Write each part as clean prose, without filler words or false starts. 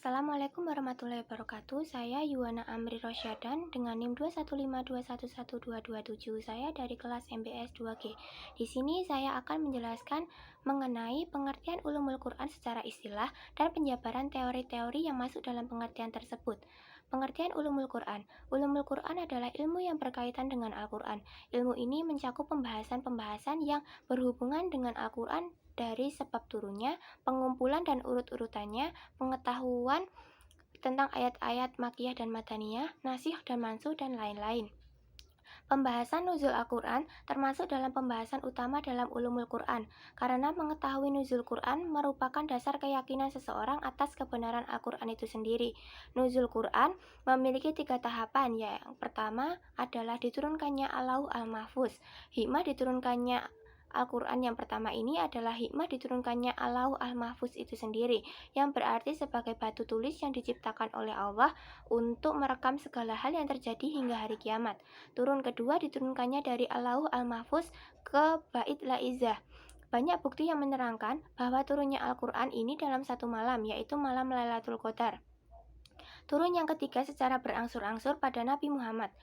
Assalamualaikum warahmatullahi wabarakatuh. Saya Yuwana Amri Rosyadan dengan NIM 215211227. Saya dari kelas MBS 2G. Di sini saya akan menjelaskan mengenai pengertian ulumul Quran secara istilah dan penjabaran teori-teori yang masuk dalam pengertian tersebut. Pengertian ulumul Quran. Ulumul Quran adalah ilmu yang berkaitan dengan Al-Quran. Ilmu ini mencakup pembahasan-pembahasan yang berhubungan dengan Al-Quran dari sebab turunnya, pengumpulan dan urut-urutannya, pengetahuan tentang ayat-ayat makiyah dan madaniyah, nasikh dan mansuh, dan lain-lain. Pembahasan nuzul Al-Quran termasuk dalam pembahasan utama dalam ulumul Quran, karena mengetahui nuzul Quran merupakan dasar keyakinan seseorang atas kebenaran Al-Quran itu sendiri. Nuzul Quran memiliki 3 tahapan. Yang pertama adalah diturunkannya Al-Lauh Al-Mahfuz. Hikmah diturunkannya Al-Quran yang pertama ini adalah hikmah diturunkannya Al-Lauh Al-Mahfuz itu sendiri, yang berarti sebagai batu tulis yang diciptakan oleh Allah untuk merekam segala hal yang terjadi hingga hari kiamat. Turun kedua diturunkannya dari Al-Lauh Al-Mahfuz ke Bait La'izzah. Banyak bukti yang menerangkan bahwa turunnya Al-Quran ini dalam satu malam, yaitu malam Lailatul Qadar. Turun yang ketiga secara berangsur-angsur pada Nabi Muhammad.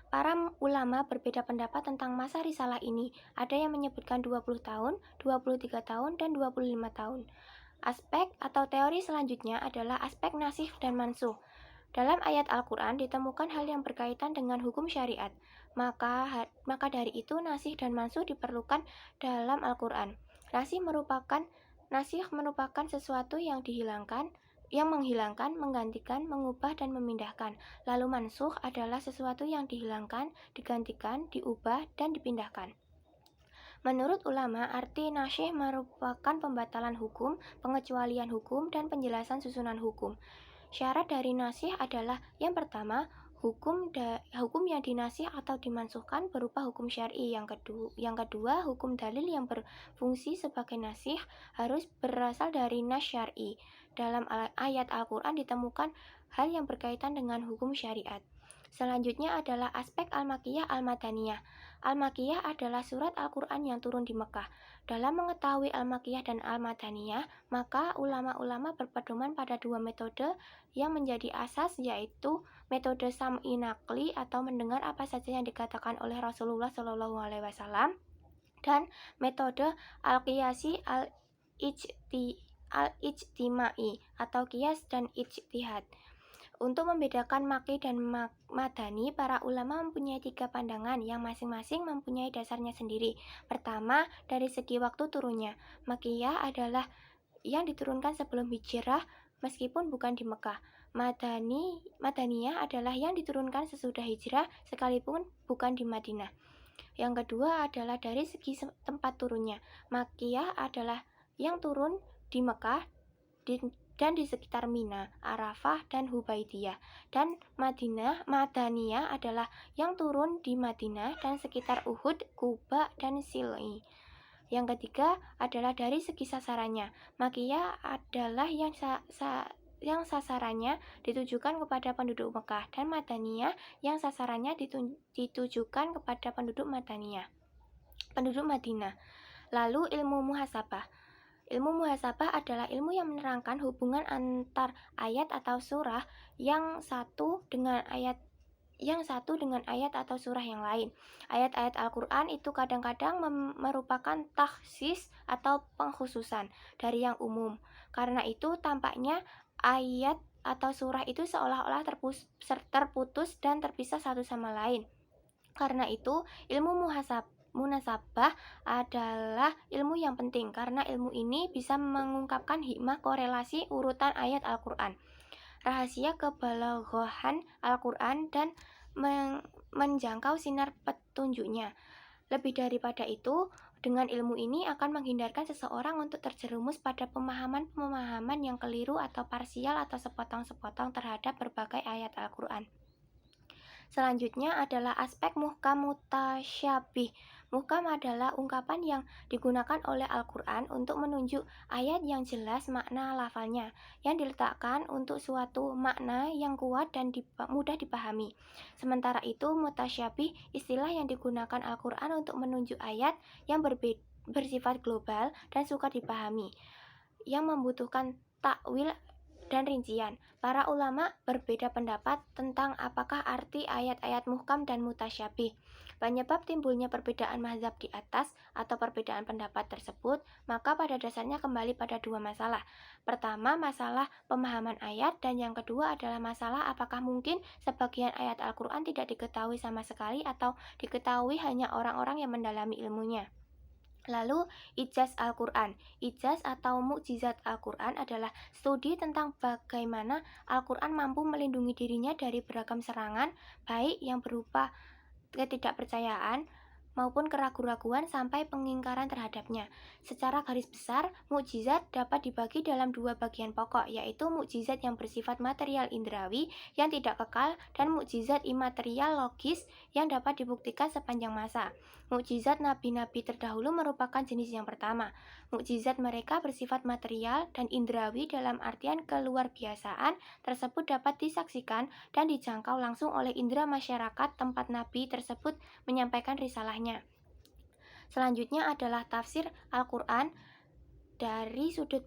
Para ulama berbeda pendapat tentang masa risalah ini. Ada yang menyebutkan 20 tahun, 23 tahun, dan 25 tahun. Aspek atau teori selanjutnya adalah aspek nasikh dan mansuh. Dalam ayat Al-Quran ditemukan hal yang berkaitan dengan hukum syariat. Maka dari itu nasikh dan mansuh diperlukan dalam Al-Quran. Nasikh merupakan sesuatu yang menghilangkan, menggantikan, mengubah, dan memindahkan. Lalu mansuh adalah sesuatu yang dihilangkan, digantikan, diubah, dan dipindahkan. Menurut ulama, arti nasikh merupakan pembatalan hukum, pengecualian hukum, dan penjelasan susunan hukum. Syarat dari nasikh adalah yang pertama, hukum yang dinasikh atau dimansuhkan berupa hukum syar'i. Yang kedua, hukum dalil yang berfungsi sebagai nasikh harus berasal dari nas syar'i. Dalam ayat Al-Quran ditemukan hal yang berkaitan dengan hukum syariat. Selanjutnya adalah aspek Al-Makiyah Al-Madaniyah. Al-Makiyah adalah surat Al-Quran yang turun di Mekah. Dalam mengetahui Al-Makiyah dan Al-Madaniyah, maka ulama-ulama berpedoman pada 2 metode yang menjadi asas, yaitu metode sam'i naqli atau mendengar apa saja yang dikatakan oleh Rasulullah SAW, dan metode al-qiyasi al-ijtimai atau qiyas dan ijtihad. Untuk membedakan maki dan madani, para ulama mempunyai 3 pandangan yang masing-masing mempunyai dasarnya sendiri. Pertama, dari segi waktu turunnya. Makiyah adalah yang diturunkan sebelum hijrah meskipun bukan di Mekah. Madaniyah adalah yang diturunkan sesudah hijrah sekalipun bukan di Madinah. Yang kedua adalah dari segi tempat turunnya. Makiyah adalah yang turun di Mekah dan di sekitar Mina, Arafah, dan Hubaidiyah. Dan Madaniyah adalah yang turun di Madinah dan sekitar Uhud, Quba, dan Sil'i. Yang ketiga adalah dari segi sasarannya. Makiyah adalah yang sasarannya ditujukan kepada penduduk Mekah, dan Madaniyah yang sasarannya ditujukan kepada penduduk Madinah. Lalu ilmu muhasabah. Ilmu muhasabah adalah ilmu yang menerangkan hubungan antar ayat atau surah yang satu dengan ayat atau surah yang lain. Ayat-ayat Al-Quran itu kadang-kadang merupakan takhsis atau pengkhususan dari yang umum. Karena itu tampaknya ayat atau surah itu seolah-olah terputus dan terpisah satu sama lain. Karena itu ilmu munasabah adalah ilmu yang penting, karena ilmu ini bisa mengungkapkan hikmah korelasi urutan ayat Al-Quran, rahasia kebalaghahan Al-Quran, dan menjangkau sinar petunjuknya. Lebih daripada itu, dengan ilmu ini akan menghindarkan seseorang untuk terjerumus pada pemahaman-pemahaman yang keliru atau parsial atau sepotong-sepotong terhadap berbagai ayat Al-Quran. Selanjutnya adalah aspek muhkam mutasyabih. Muhkam adalah ungkapan yang digunakan oleh Al-Quran untuk menunjuk ayat yang jelas makna lafalnya, yang diletakkan untuk suatu makna yang kuat dan mudah dipahami. Sementara itu, mutasyabih istilah yang digunakan Al-Quran untuk menunjuk ayat yang bersifat global dan sukar dipahami, yang membutuhkan takwil dan rincian. Para ulama berbeda pendapat tentang apakah arti ayat-ayat muhkam dan mutasyabih. Penyebab timbulnya perbedaan mazhab di atas atau perbedaan pendapat tersebut, maka pada dasarnya kembali pada dua masalah. Pertama, masalah pemahaman ayat, dan yang kedua adalah masalah apakah mungkin sebagian ayat Al-Quran tidak diketahui sama sekali atau diketahui hanya orang-orang yang mendalami ilmunya. Lalu, ijaz Al-Quran. Ijaz atau mukjizat Al-Quran adalah studi tentang bagaimana Al-Quran mampu melindungi dirinya dari beragam serangan, baik yang berupa ketidakpercayaan maupun keraguan-raguan sampai pengingkaran terhadapnya. Secara garis besar, mukjizat dapat dibagi dalam dua bagian pokok, yaitu mukjizat yang bersifat material indrawi yang tidak kekal dan mukjizat imaterial logis yang dapat dibuktikan sepanjang masa. Mukjizat nabi-nabi terdahulu merupakan jenis yang pertama. Mukjizat mereka bersifat material dan indrawi dalam artian keluar biasaan tersebut dapat disaksikan dan dijangkau langsung oleh indera masyarakat tempat nabi tersebut menyampaikan risalahnya. Selanjutnya adalah tafsir Al-Quran dari sudut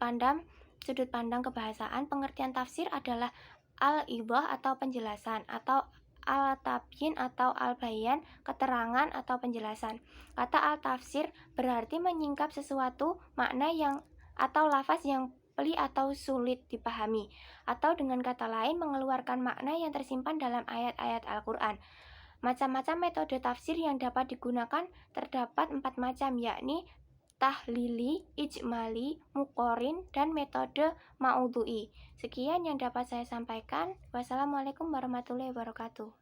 pandang kebahasaan. Pengertian tafsir adalah al-idah atau penjelasan, atau al-tabyin atau al-bayan, keterangan atau penjelasan. Kata al-tafsir berarti menyingkap sesuatu makna yang atau lafaz yang pelik atau sulit dipahami, atau dengan kata lain mengeluarkan makna yang tersimpan dalam ayat-ayat Al-Quran. Macam-macam metode tafsir yang dapat digunakan terdapat 4 macam, yakni tahlili, ijmali, muqorin, dan metode ma'udhu'i. Sekian yang dapat saya sampaikan. Wassalamualaikum warahmatullahi wabarakatuh.